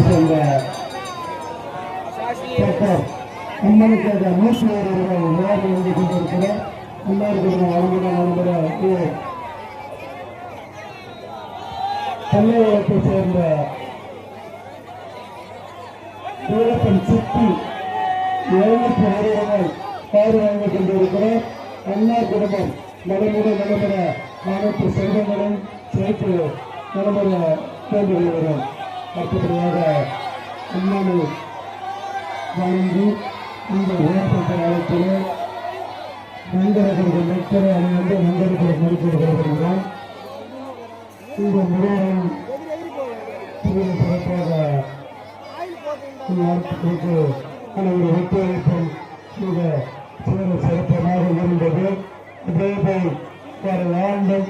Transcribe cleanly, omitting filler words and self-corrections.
சேர்ந்த அம்மனுக்காக 106 ரூபாய் விழாவில் வந்து கொண்டிருக்கிற அன்னாருக்கு வழங்கின பள்ளியத்தை சேர்ந்த வீரப்பன் சித்தி 706 ரூபாய் கார் வழங்கிக் கொண்டிருக்கிற அன்னார் குடும்பம் நலமுட அனைத்து செல்வங்களும் சேர்த்து நலமுற கேட்டு கொள்கிறோம். அடுத்தபடியாக அம்மனை வழங்கி இந்த உயர்த்தப்பட்ட காலத்தில் நண்பர்களுடைய மெத்தரை அணிந்து நண்பர்களை முடித்து வருகிறார். இந்த முறையும் சிறப்பாக அனைவரு ஒத்துழைப்பும் மிக சிறப்பாக இருந்தது. இதேபோல் வர வேண்டும்